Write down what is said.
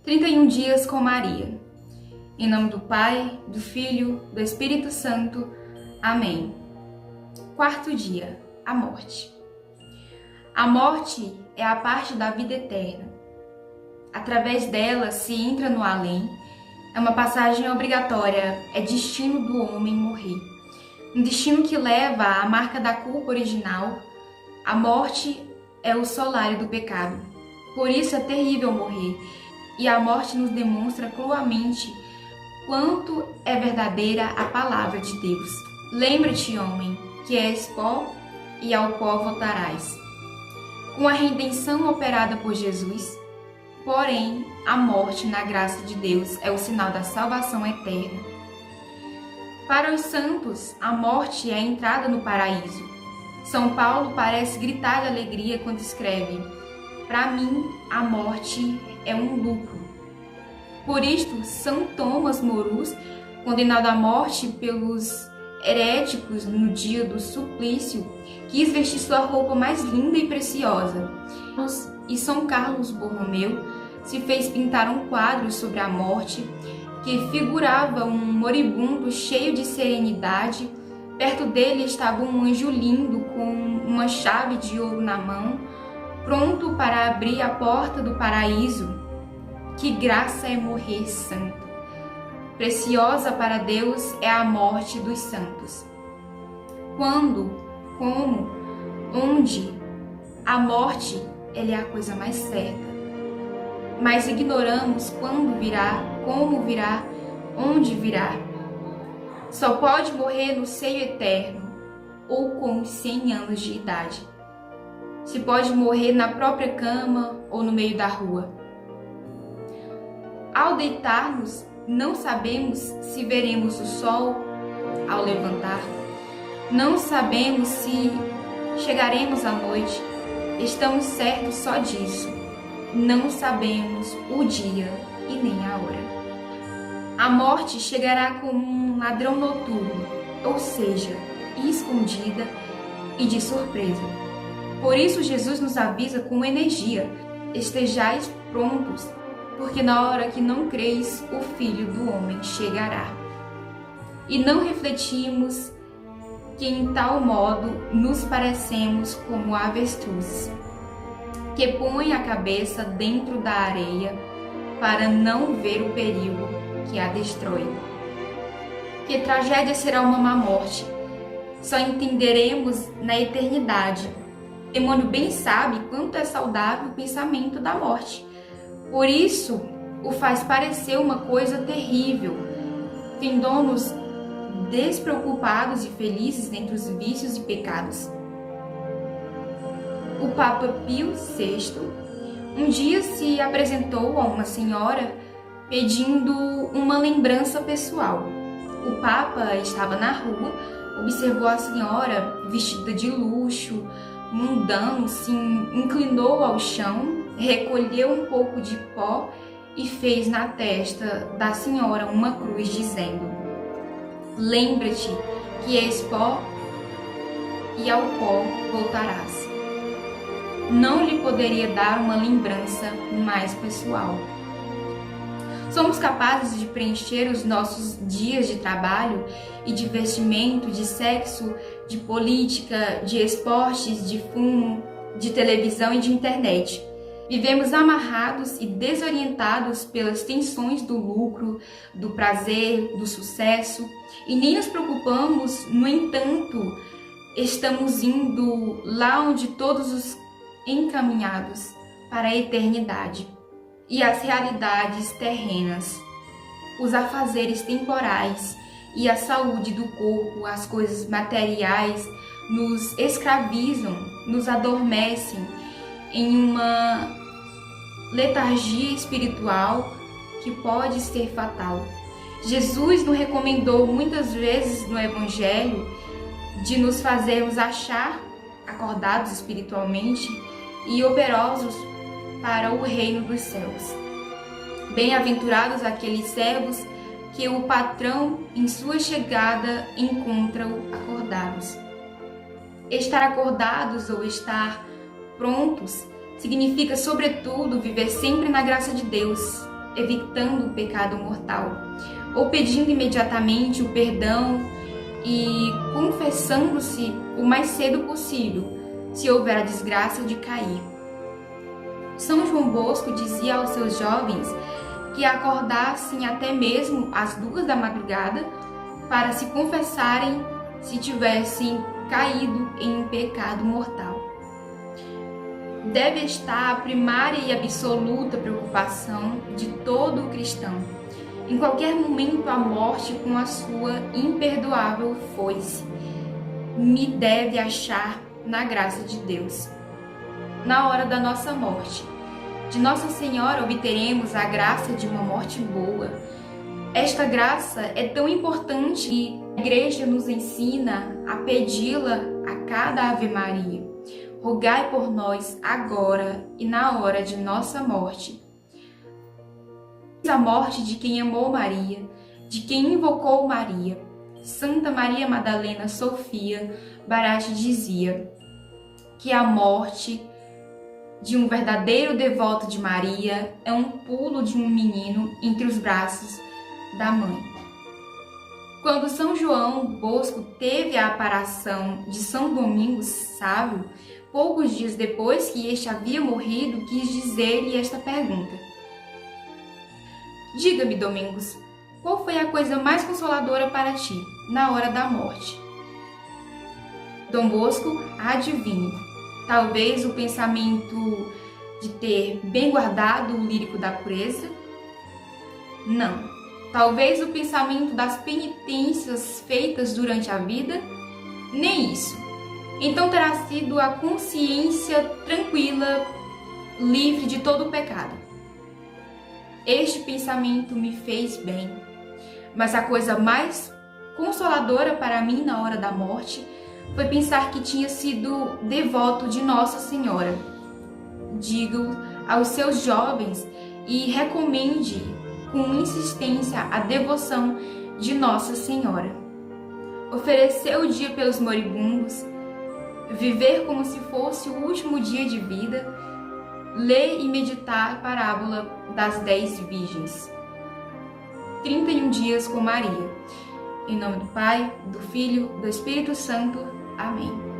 31 dias com Maria. Em nome do Pai, do Filho, do Espírito Santo. Amém. Quarto dia, a morte. A morte é a parte da vida eterna. Através dela se entra no além. É uma passagem obrigatória, é destino do homem morrer. Um destino que leva à marca da culpa original. A morte é o solário do pecado. Por isso é terrível morrer. E a morte nos demonstra cruamente quanto é verdadeira a palavra de Deus. Lembra-te, homem, que és pó e ao pó voltarás. Com a redenção operada por Jesus, porém, a morte na graça de Deus é o sinal da salvação eterna. Para os santos, a morte é a entrada no paraíso. São Paulo parece gritar de alegria quando escreve: para mim, a morte é um lucro. Por isto, São Thomas Morus, condenado à morte pelos heréticos no dia do suplício, quis vestir sua roupa mais linda e preciosa. E São Carlos Borromeu se fez pintar um quadro sobre a morte, que figurava um moribundo cheio de serenidade. Perto dele estava um anjo lindo com uma chave de ouro na mão, pronto para abrir a porta do paraíso. Que graça é morrer santo! Preciosa para Deus é a morte dos santos. Quando, como, onde? A morte, ela é a coisa mais certa. Mas ignoramos quando virá, como virá, onde virá. Só pode morrer no seio eterno ou com 100 anos de idade. Se pode morrer na própria cama ou no meio da rua. Ao deitar-nos, não sabemos se veremos o sol ao levantar. Não sabemos se chegaremos à noite. Estamos certos só disso. Não sabemos o dia e nem a hora. A morte chegará como um ladrão noturno, ou seja, escondida e de surpresa. Por isso Jesus nos avisa com energia: estejais prontos, porque na hora que não creis, o Filho do Homem chegará. E não refletimos que em tal modo nos parecemos como avestruzes, que põem a cabeça dentro da areia para não ver o perigo que a destrói. Que tragédia será uma má morte, só entenderemos na eternidade. O demônio bem sabe quanto é saudável o pensamento da morte. Por isso, o faz parecer uma coisa terrível, tendo-nos despreocupados e felizes entre os vícios e pecados. O Papa Pio VI um dia se apresentou a uma senhora pedindo uma lembrança pessoal. O Papa estava na rua, observou a senhora vestida de luxo, mundano, se inclinou ao chão, recolheu um pouco de pó e fez na testa da senhora uma cruz, dizendo: lembra-te que és pó e ao pó voltarás. Não lhe poderia dar uma lembrança mais pessoal. Somos capazes de preencher os nossos dias de trabalho e de vestimento, de sexo, de política, de esportes, de fumo, de televisão e de internet. Vivemos amarrados e desorientados pelas tensões do lucro, do prazer, do sucesso, e nem nos preocupamos. No entanto, estamos indo lá onde todos os encaminhados para a eternidade e as realidades terrenas, os afazeres temporais e a saúde do corpo, as coisas materiais nos escravizam, nos adormecem em uma letargia espiritual que pode ser fatal. Jesus nos recomendou muitas vezes no Evangelho de nos fazermos achar acordados espiritualmente e operosos para o reino dos céus. Bem-aventurados aqueles servos que o patrão, em sua chegada, encontra-o acordados. Estar acordados ou estar prontos significa, sobretudo, viver sempre na graça de Deus, evitando o pecado mortal, ou pedindo imediatamente o perdão e confessando-se o mais cedo possível, se houver a desgraça de cair. São João Bosco dizia aos seus jovens que acordassem até mesmo às 2 da madrugada para se confessarem se tivessem caído em um pecado mortal. Deve estar a primária e absoluta preocupação de todo cristão. Em qualquer momento, a morte com a sua imperdoável foice me deve achar na graça de Deus. Na hora da nossa morte, de Nossa Senhora obteremos a graça de uma morte boa. Esta graça é tão importante que a Igreja nos ensina a pedi-la a cada Ave Maria. Rogai por nós agora e na hora de nossa morte. A morte de quem amou Maria, de quem invocou Maria. Santa Maria Madalena Sofia Barate dizia que a morte de um verdadeiro devoto de Maria é um pulo de um menino entre os braços da mãe. Quando São João Bosco teve a aparição de São Domingos Sábio, poucos dias depois que este havia morrido, quis dizer-lhe esta pergunta: diga-me, Domingos, qual foi a coisa mais consoladora para ti na hora da morte? Dom Bosco, adivinhe, talvez o pensamento de ter bem guardado o lírico da pureza? Não. Talvez o pensamento das penitências feitas durante a vida? Nem isso. Então terá sido a consciência tranquila, livre de todo o pecado. Este pensamento me fez bem, mas a coisa mais consoladora para mim na hora da morte foi pensar que tinha sido devoto de Nossa Senhora. Digo aos seus jovens e recomende com insistência a devoção de Nossa Senhora. Oferecer o dia pelos moribundos, viver como se fosse o último dia de vida, ler e meditar a parábola das 10 virgens. 31 dias com Maria. Em nome do Pai, do Filho, do Espírito Santo. Amém.